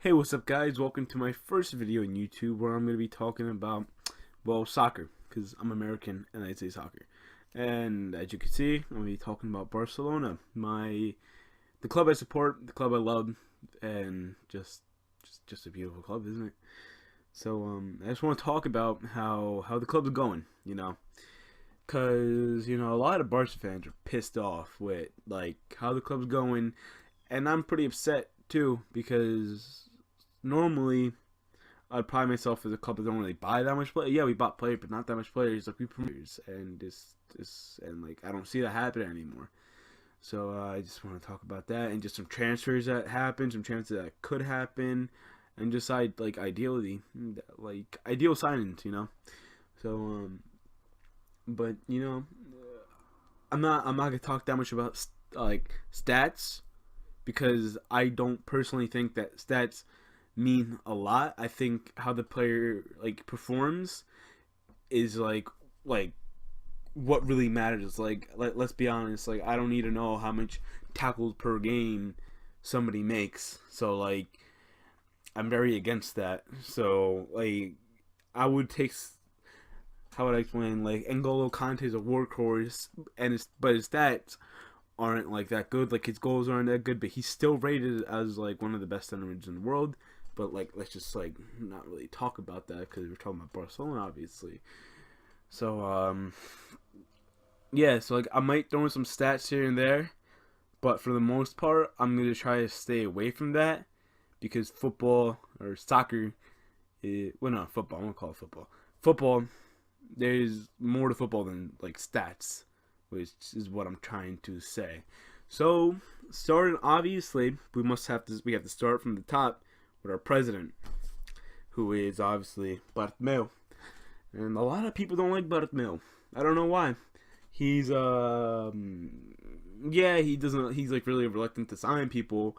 Hey, what's up, guys? Welcome to my first video on YouTube where I'm going to be talking about, well, soccer, because I'm American and I say soccer. And as you can see, I'm going to be talking about Barcelona, the club I support, the club I love, and just a beautiful club, isn't it? So I just want to talk about how the club's going, because a lot of Barca fans are pissed off with like how the club's going, and I'm pretty upset too because normally I'd pride myself as a club that don't really buy that much players. Yeah, we bought players, but not that much players. Like we premiers, and and like I don't see that happening anymore. So I just want to talk about that and just some transfers that happened, some transfers that could happen, and just ideal signings. So but I'm not gonna talk that much about like stats because I don't personally think that stats mean a lot. I think how the player like performs is like what really matters. Let's be honest. Like I don't need to know how much tackles per game somebody makes. So like I'm very against that. So like I would take how would I explain like N'Golo Kante is a workhorse but his stats aren't like that good. Like his goals aren't that good, but he's still rated as like one of the best center mids in the world. But like let's just like not really talk about that because we're talking about Barcelona, obviously. So yeah, so like I might throw in some stats here and there, but for the most part, I'm gonna try to stay away from that because football or soccer, well, not football. I'm gonna call it football. Football, there's more to football than like stats, which is what I'm trying to say. So starting obviously, we have to start from the top with our president, who is obviously Bartomeu. And a lot of people don't like Bartomeu. I don't know why. He's yeah, he doesn't he's like really reluctant to sign people,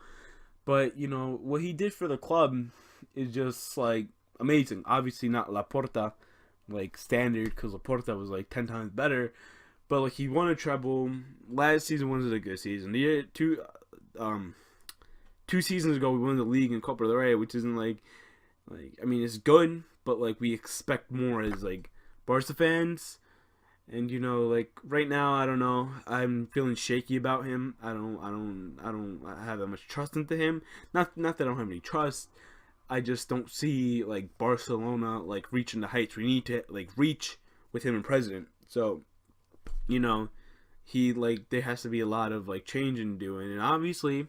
but what he did for the club is just like amazing. Obviously not Laporta like standard cuz Laporta was like 10 times better, but like he won a treble. Last season wasn't a good season. The year um 2 seasons ago we won the league in Copa del Rey, which isn't like I mean it's good, but like we expect more as like Barca fans. And like right now, I don't know. I'm feeling shaky about him. I don't have that much trust into him. Not that I don't have any trust. I just don't see like Barcelona like reaching the heights we need to like reach with him and president. So, you know, he like there has to be a lot of like change in doing, and obviously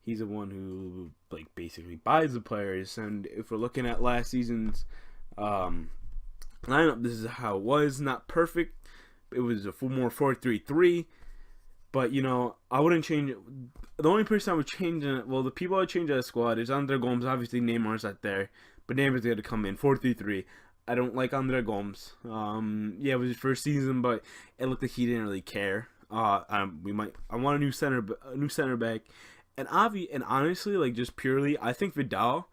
he's the one who like basically buys the players. And if we're looking at last season's um, lineup, this is how it was. Not perfect. It was a more 4-3-3. But I wouldn't change it. The only person I would change it, well, the people I would change that squad is Andre Gomes. Obviously, Neymar's not there, but Neymar's going to come in 4-3-3. I don't like Andre Gomes. Yeah, it was his first season, but it looked like he didn't really care. I want a new center back, and honestly, like just purely, I think Vidal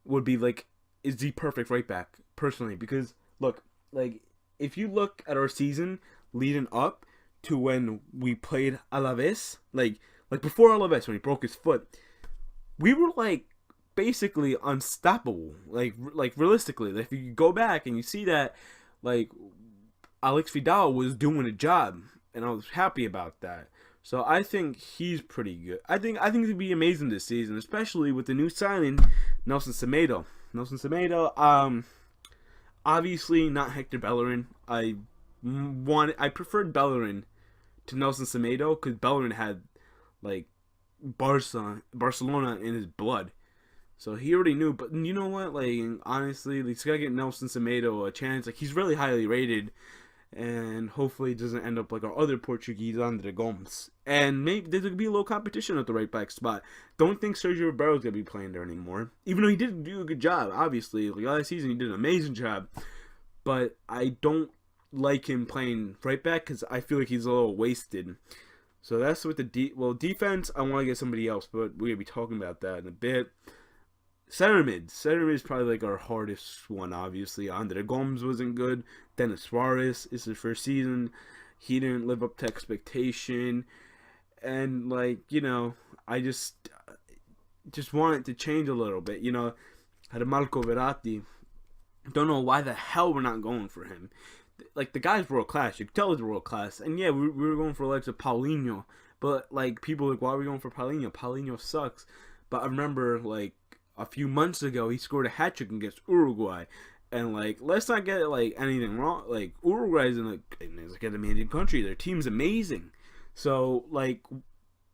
would be like is the perfect right back personally because look, like if you look at our season leading up to when we played Alaves, like before Alaves when he broke his foot, we were like basically unstoppable. Like realistically, like, if you go back and you see that, like Alex Vidal was doing a job, and I was happy about that. So I think he's pretty good. I think he'd be amazing this season, especially with the new signing, Nelson Semedo. Nelson Semedo, obviously not Hector Bellerin. I preferred Bellerin to Nelson Semedo because Bellerin had like Barcelona in his blood, so he already knew. But you know what? Like honestly, he's gotta get Nelson Semedo a chance. Like he's really highly rated, and hopefully it doesn't end up like our other Portuguese Andre Gomes. And maybe there's gonna be a little competition at the right back spot. Don't think Sergio Roberto's gonna be playing there anymore, even though he did do a good job. Obviously, like last season he did an amazing job, but I don't like him playing right back because I feel like he's a little wasted. So that's with the defense. I want to get somebody else, but we're gonna be talking about that in a bit. Center mid is probably like our hardest one. Obviously, Andre Gomes wasn't good. Dennis Suarez is his first season. He didn't live up to expectation, and like I just just want it to change a little bit. You know, had Marco Verratti. Don't know why the hell we're not going for him. Like, the guy's world class. You can tell he's world class. And yeah, we were going for legs of Paulinho. But like, people are like, why are we going for Paulinho? Paulinho sucks. But I remember like a few months ago he scored a hat trick against Uruguay. And like, let's not get like anything wrong. Like, Uruguay's in an amazing country. Their team's amazing. So like,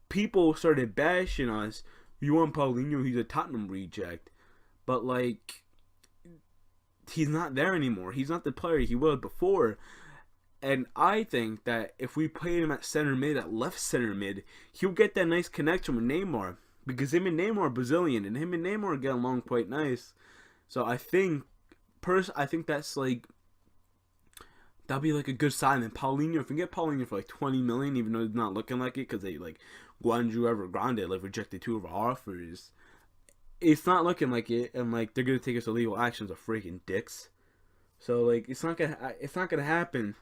people started bashing us. You want Paulinho? He's a Tottenham reject. But like, he's not there anymore. He's not the player he was before. And I think that if we played him at center mid, at left center mid, he'll get that nice connection with Neymar. Because him and Neymar are Brazilian, and him and Neymar get along quite nice. So I think that's like, that'll be like a good sign. And Paulinho, if we get Paulinho for like 20 million, even though he's not looking like it, because they like Guangzhou Evergrande like rejected 2 of our offers. It's not looking like it, and like, they're gonna take us to legal actions of freaking dicks. So like, it's not gonna happen.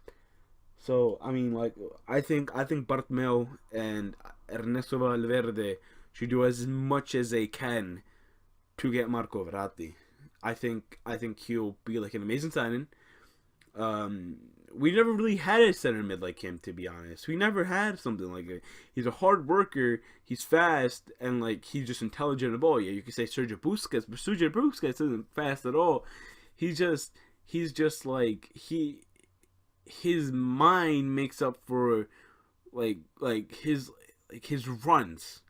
So I mean, like, I think Bartomeu and Ernesto Valverde should do as much as they can to get Marco Verratti. I think he'll be like an amazing signing. We never really had a center mid like him, to be honest. We never had something like it. He's a hard worker, he's fast, and like, he's just intelligent of all. Yeah, you could say Sergio Busquets, but Sergio Busquets isn't fast at all. He's just like, his mind makes up for his runs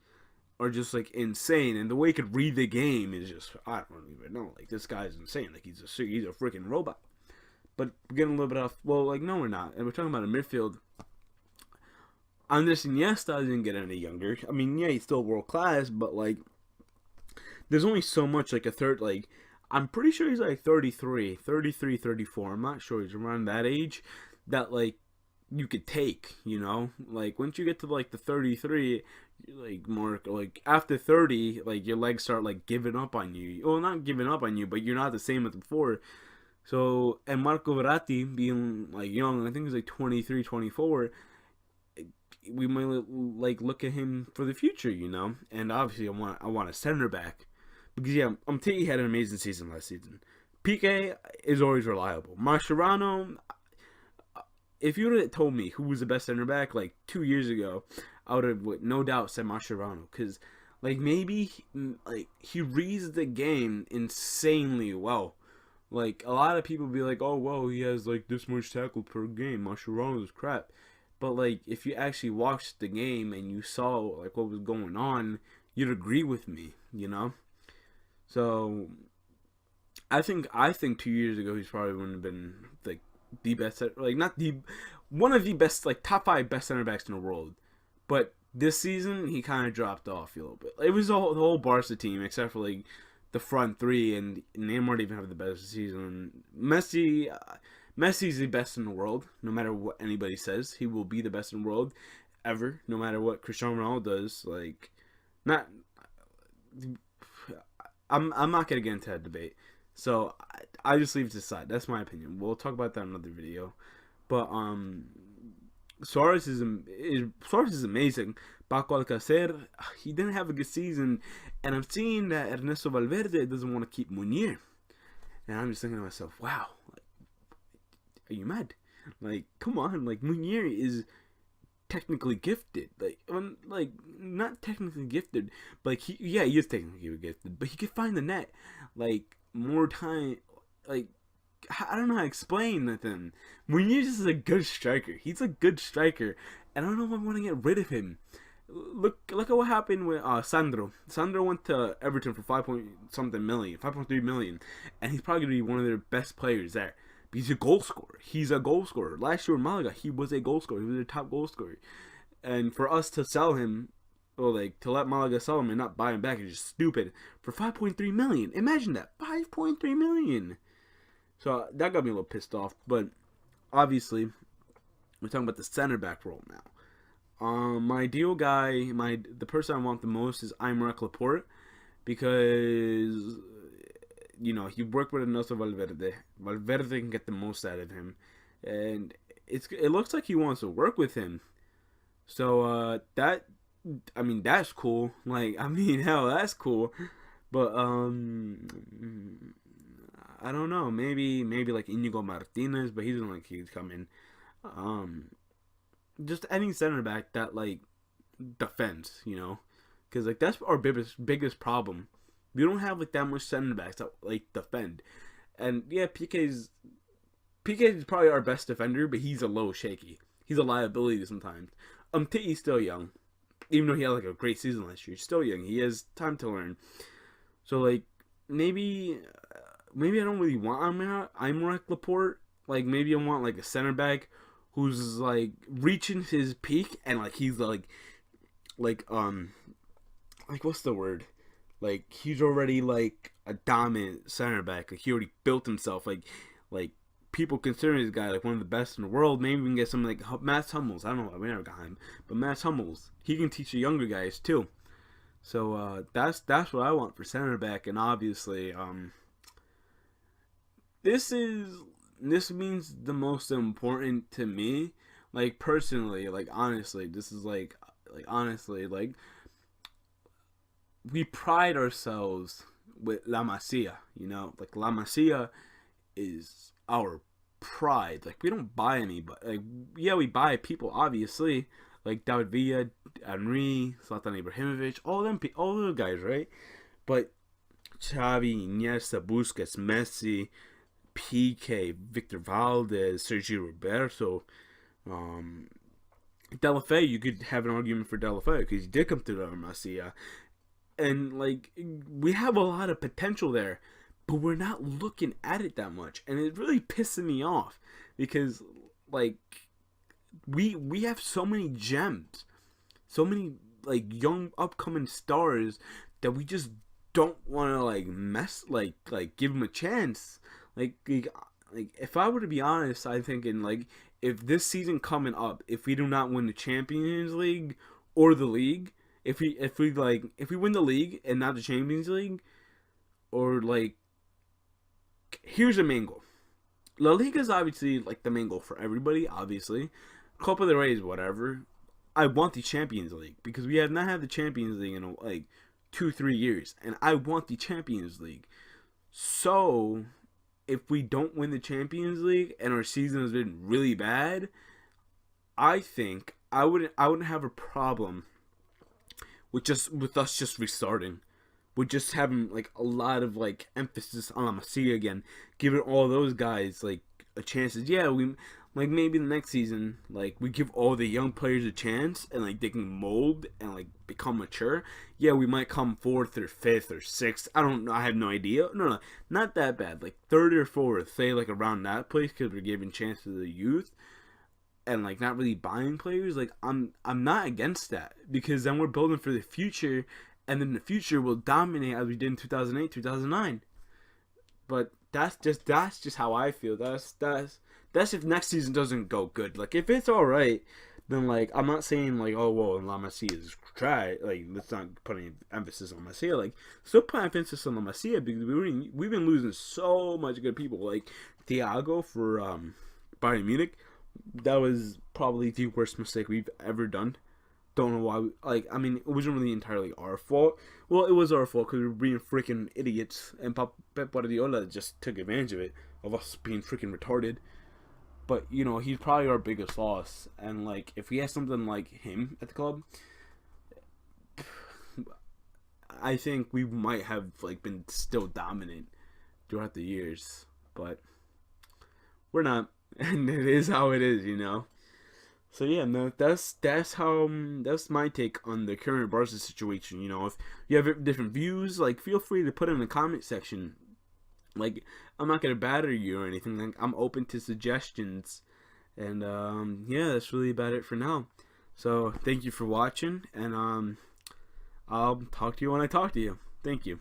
are just like insane, and the way he could read the game is just, I don't even know. Like, this guy's insane. Like, he's a freaking robot. But we're getting a little bit off. Well, like, no, we're not. And we're talking about a midfield. Andres Iniesta didn't get any younger. I mean, yeah, he's still world class, but like, there's only so much, like, a third, like, I'm pretty sure he's like 33, 34. I'm not sure. He's around that age that, like, you could take, you know? Like, once you get to like the 33, like, more like after 30, like, your legs start like giving up on you. Well, not giving up on you, but you're not the same as before. So, and Marco Verratti being like young, I think he's like 23, 24, we might like look at him for the future, you know? And obviously I want a center back. Because yeah, Umtiti had an amazing season last season. Piqué is always reliable. Mascherano, if you would have told me who was the best center back like 2 years ago, I would have no doubt said Mascherano. Because like, maybe like, he reads the game insanely well. Like, a lot of people be like, oh, well, he has like this much tackle per game. Mascherano's crap. But like, if you actually watched the game and you saw like what was going on, you'd agree with me, you know? So I think 2 years ago he's probably wouldn't have been like the best, like, not the one of the best, like, top 5 best center backs in the world. But this season he kind of dropped off a little bit. It was the whole Barca team except for like the front 3, and Neymar didn't even have the best season. Messi's the best in the world, no matter what anybody says. He will be the best in the world ever, no matter what Cristiano Ronaldo does. Like, not. I'm not gonna get into that debate, so I just leave it to the side. That's my opinion. We'll talk about that in another video. But Suarez is amazing. Paco Alcacer, he didn't have a good season, and I'm seeing that Ernesto Valverde doesn't want to keep Munier, and I'm just thinking to myself, wow, like, are you mad? Like, come on, like, Munier is technically gifted, like not technically gifted, but like, he is technically gifted, but he could find the net like more time. Like, I don't know how to explain that. Then Munier is a good striker. He's a good striker, and I don't know if I want to get rid of him. Look at what happened with Sandro. Sandro went to Everton for 5.3 million, and he's probably gonna be one of their best players there. He's a goal scorer. Last year in Malaga, he was a goal scorer. He was their top goal scorer. And for us to sell him, or like to let Malaga sell him and not buy him back, is just stupid. For 5.3 million, imagine that, 5.3 million. So that got me a little pissed off. But obviously, we're talking about the center back role now. My ideal guy, the person I want the most is Aymeric Laporte, because, you know, he worked with Ernesto Valverde. Valverde can get the most out of him, and it looks like he wants to work with him. So that I mean, that's cool. Like, I mean, hell, that's cool. But I don't know. Maybe like Inigo Martinez, but he doesn't like he's coming. Um, just any center back that like defends, because like that's our biggest problem. We don't have like that much center backs that like defend. And yeah, PK is probably our best defender, but he's a little shaky. He's a liability sometimes. Tity's still young, even though he had like a great season last year. He's still young. He has time to learn. So like maybe I don't really want Imrak Laporte. Like maybe I want like a center back who's like reaching his peak and like he's like what's the word? Like he's already like a dominant center back. Like he already built himself. Like people consider this guy like one of the best in the world. Maybe we can get something like Mats Hummels. I don't know. We never got him, but Mats Hummels, he can teach the younger guys too. So that's what I want for center back, and obviously this means the most important to me. Like personally, like honestly, this is like honestly, like we pride ourselves with La Masia, like La Masia is our pride. Like we don't buy anybody. Like yeah, we buy people obviously, like David Villa, Henry, Zlatan Ibrahimovic, all those guys, right? But Xavi, Iniesta, Busquets, Messi, PK, Victor Valdez, Sergio Roberto, Delafeu. You could have an argument for Delafeu because he did come to the Masia, and like we have a lot of potential there, but we're not looking at it that much, and it's really pissing me off because like we have so many gems, so many like young upcoming stars that we just don't want to like give them a chance. Like if I were to be honest, I'm thinking like if this season coming up, if we do not win the Champions League or the league, if we win the league and not the Champions League, or like here's the main goal. La Liga is obviously like the main goal for everybody, obviously. Copa del Rey is whatever. I want the Champions League because we have not had the Champions League in like 2-3 years, and I want the Champions League. So if we don't win the Champions League and our season has been really bad, I think I wouldn't have a problem with us just restarting. With just having like a lot of like emphasis on La Masia again, giving all those guys like a chance. Yeah, we like maybe the next season like we give all the young players a chance and like they can mold and like become mature. Yeah, we might come 4th or 5th or 6th. I don't know. I have no idea. No, not that bad. Like 3rd or 4th, say like around that place because we're giving chance to the youth and like not really buying players. Like I'm not against that because then we're building for the future. And then the future will dominate as we did in 2008, 2009. But that's just how I feel. That's if next season doesn't go good. Like if it's all right, then like I'm not saying like oh well La Masia is try like let's not put any emphasis on Masia. Like still put emphasis on La Masia because we've been losing so much good people. Like Thiago for Bayern Munich, that was probably the worst mistake we've ever done. Don't know why. I mean, it wasn't really entirely our fault. Well, it was our fault because we were being freaking idiots, and Pep Guardiola just took advantage of it, of us being freaking retarded. But he's probably our biggest loss, and like if we had something like him at the club, I think we might have like been still dominant throughout the years, but we're not, and it is how it is, So yeah, no, that's my take on the current Barca situation. If you have different views, like feel free to put it in the comment section. Like I'm not gonna batter you or anything. Like I'm open to suggestions, and yeah, that's really about it for now. So thank you for watching, and I'll talk to you when I talk to you. Thank you.